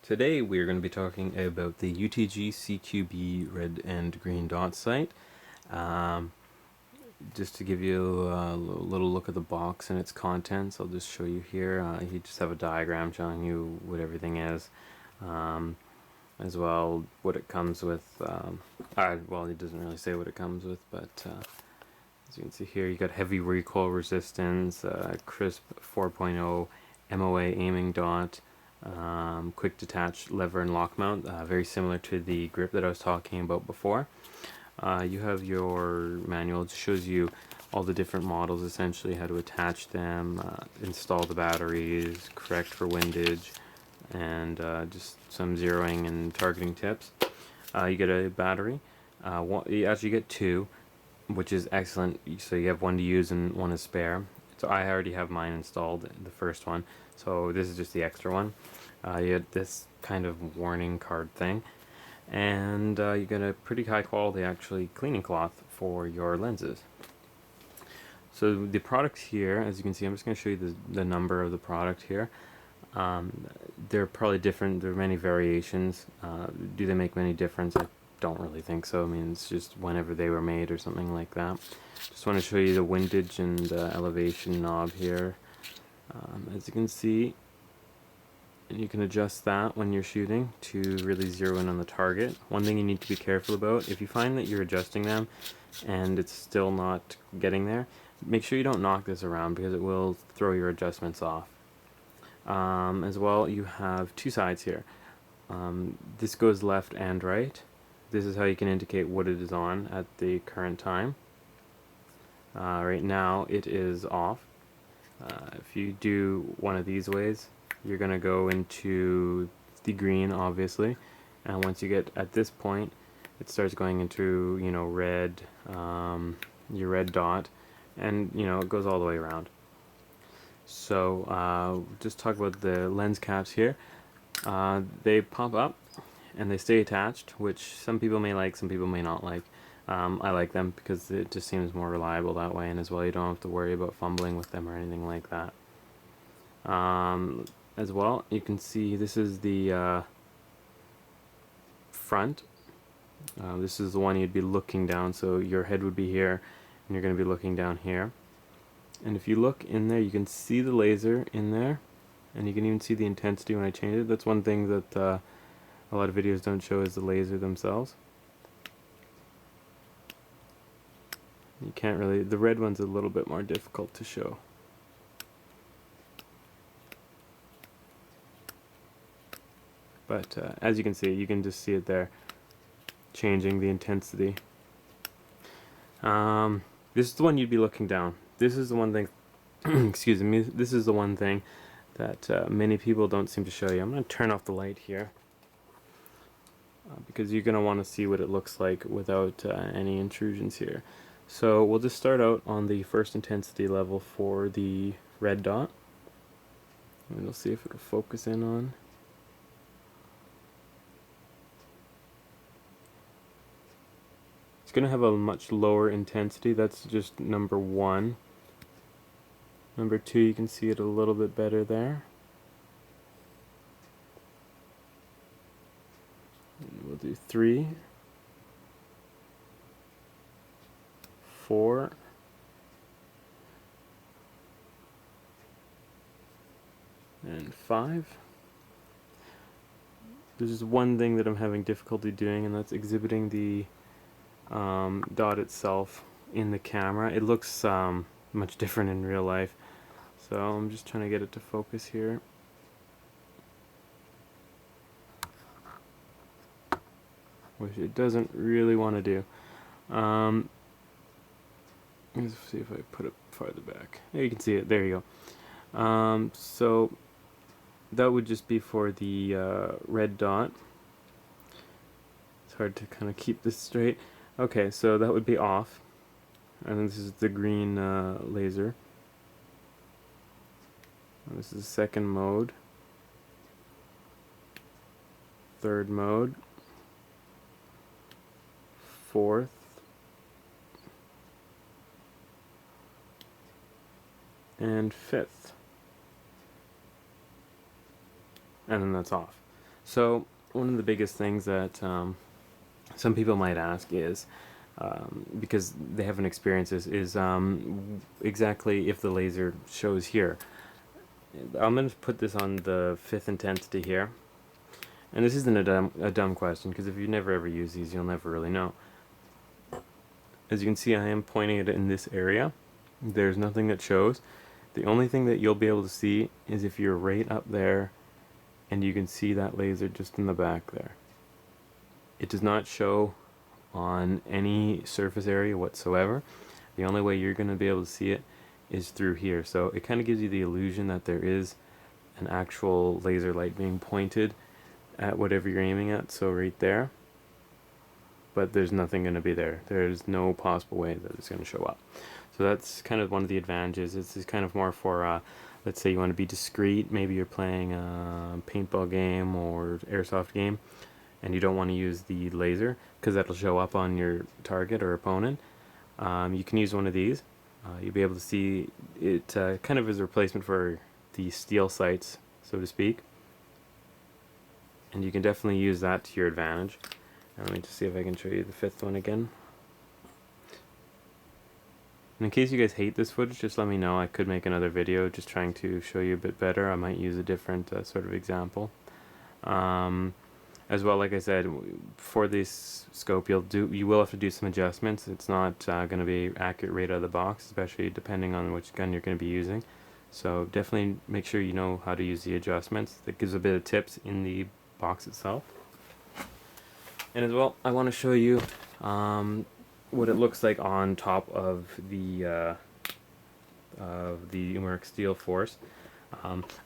Today we are going to be talking about the UTG CQB Red and Green dot sight. Um, just to give you a little look at the box and its contents, I'll just show you here. You just have a diagram showing you what everything is, as well what it comes with. Well, it doesn't really say what it comes with, but as you can see here, you got heavy recoil resistance, crisp 4.0 MOA aiming dot. Quick detach lever and lock mount, very similar to the grip that I was talking about before. You have your manual. It shows you all the different models, essentially how to attach them, install the batteries, correct for windage, and just some zeroing and targeting tips. You get a battery. You actually get two, which is excellent. So you have one to use and one is spare. So I already have mine installed, the first one, so this is just the extra one. You get this kind of warning card thing, and you get a pretty high quality actually cleaning cloth for your lenses. So the product here, as you can see, I'm just going to show you the number of the product here. They're probably different. There are many variations. Do they make many difference? I don't really think so. I mean, it's just whenever they were made or something like that. Just want to show you the windage and elevation knob here. As you can see, and you can adjust that when you're shooting to really zero in on the target. One thing you need to be careful about, if you find that you're adjusting them and it's still not getting there, make sure you don't knock this around because it will throw your adjustments off. As well, you have two sides here. This goes left and right. This is how you can indicate what it is on at the current time. Right now it is off. If you do one of these ways, you're going to go into the green, obviously, and once you get at this point, it starts going into, you know, red, your red dot, and you know, it goes all the way around. So just talk about the lens caps here. They pop up and they stay attached, which some people may like, some people may not like. I like them because it just seems more reliable that way, and as well you don't have to worry about fumbling with them or anything like that. As well, you can see this is the front. This is the one you'd be looking down, so your head would be here and you're going to be looking down here. And if you look in there, you can see the laser in there, and you can even see the intensity when I change it. That's one thing that a lot of videos don't show, is the laser themselves. You can't really, the red one's a little bit more difficult to show. But as you can see, you can just see it there, changing the intensity. This is the one you'd be looking down. This is the one thing, excuse me, this is the one thing that many people don't seem to show you. I'm going to turn off the light here, because you're going to want to see what it looks like without any intrusions here. So we'll just start out on the first intensity level for the red dot, and we'll see if it'll focus in on. It's going to have a much lower intensity. That's just number one. Number two, you can see it a little bit better there. And we'll do 3, 4, and 5. There's just one thing that I'm having difficulty doing, and that's exhibiting the dot itself in the camera. It looks much different in real life, so I'm just trying to get it to focus here. Which it doesn't really want to do. Let's see if I put it farther back. There, you can see it. There you go. So that would just be for the red dot. It's hard to kind of keep this straight. Okay, so that would be off, and then this is the green laser. And this is second mode, third mode, fourth, and fifth, and then that's off. So one of the biggest things that some people might ask is, because they haven't experienced this, is exactly if the laser shows here. I'm going to put this on the 5th intensity here. And this isn't a dumb question, because if you never ever use these, you'll never really know. As you can see, I am pointing it in this area. There's nothing that shows. The only thing that you'll be able to see is if you're right up there and you can see that laser just in the back there. It does not show on any surface area whatsoever. The only way you're going to be able to see it is through here. So it kind of gives you the illusion that there is an actual laser light being pointed at whatever you're aiming at, so right there. But there's nothing going to be there. There's no possible way that it's going to show up. So that's kind of one of the advantages. This is kind of more for, let's say you want to be discreet. Maybe you're playing a paintball game or airsoft game, and you don't want to use the laser because that'll show up on your target or opponent. You can use one of these. You'll be able to see it kind of as a replacement for the steel sights, so to speak. And you can definitely use that to your advantage. Now, let me just see if I can show you the 5th one again. And in case you guys hate this footage, just let me know. I could make another video just trying to show you a bit better. I might use a different sort of example. As well, like I said, for this scope, you will have to do some adjustments. It's not going to be accurate right out of the box, especially depending on which gun you're going to be using. So definitely make sure you know how to use the adjustments. That gives a bit of tips in the box itself. And as well, I want to show you what it looks like on top of the Umeric Steel Force.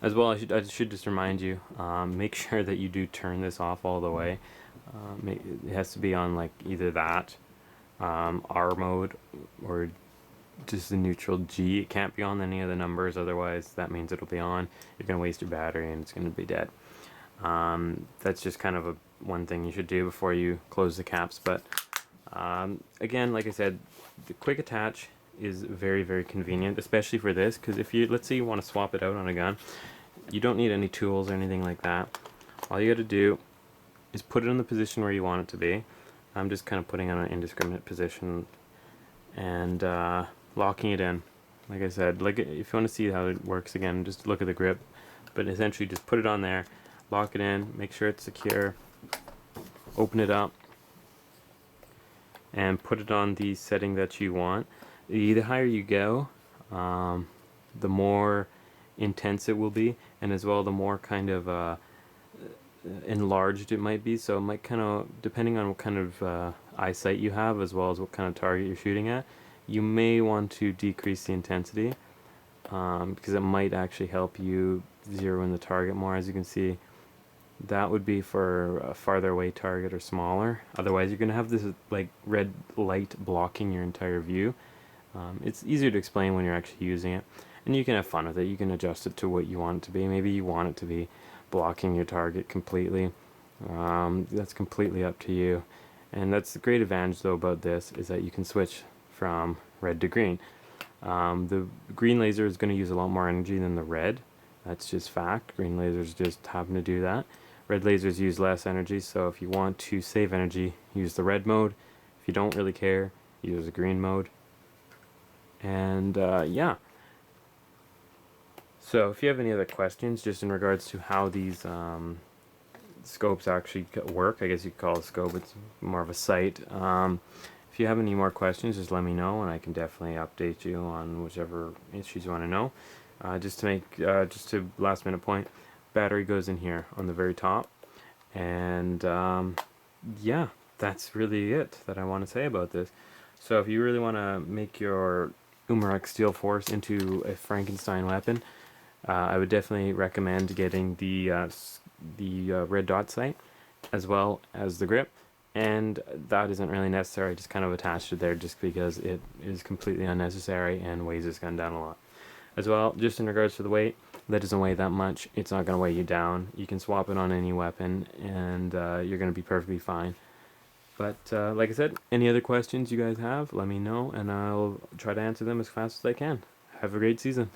As well, I should just remind you, make sure that you do turn this off all the way. It has to be on like either that R mode or just the neutral G. It can't be on any of the numbers, otherwise that means it'll be on. You're going to waste your battery and it's going to be dead. That's just kind of one thing you should do before you close the caps. But again, like I said, the quick attach is very, very convenient, especially for this, because if let's say you want to swap it out on a gun, you don't need any tools or anything like that. All you got to do is put it in the position where you want it to be. I'm just kind of putting it on an indiscriminate position and locking it in. Like I said, like if you want to see how it works again, just look at the grip. But essentially, just put it on there, lock it in, make sure it's secure, open it up, and put it on the setting that you want. The higher you go, the more intense it will be, and as well the more kind of enlarged it might be. So it might kind of, depending on what kind of eyesight you have, as well as what kind of target you're shooting at, you may want to decrease the intensity, because it might actually help you zero in the target more. As you can see, that would be for a farther away target or smaller. Otherwise, you're going to have this like red light blocking your entire view. It's easier to explain when you're actually using it, and you can have fun with it. You can adjust it to what you want it to be. Maybe you want it to be blocking your target completely. That's completely up to you. And that's the great advantage though about this, is that you can switch from red to green. The green laser is going to use a lot more energy than the red. That's just fact. Green lasers just happen to do that. Red lasers use less energy, so if you want to save energy, use the red mode. If you don't really care, use the green mode. And yeah. So if you have any other questions just in regards to how these scopes actually work, I guess you could call it a scope, it's more of a sight. If you have any more questions, just let me know and I can definitely update you on whichever issues you want to know. Just to last minute point, battery goes in here on the very top. And yeah, that's really it that I want to say about this. So if you really want to make your Umeric Steel Force into a Frankenstein weapon, I would definitely recommend getting the red dot sight as well as the grip, and that isn't really necessary. I just kind of attached it there just because it is completely unnecessary and weighs this gun down a lot. As well, just in regards to the weight, that doesn't weigh that much. It's not going to weigh you down. You can swap it on any weapon and you're going to be perfectly fine. But like I said, any other questions you guys have, let me know and I'll try to answer them as fast as I can. Have a great season.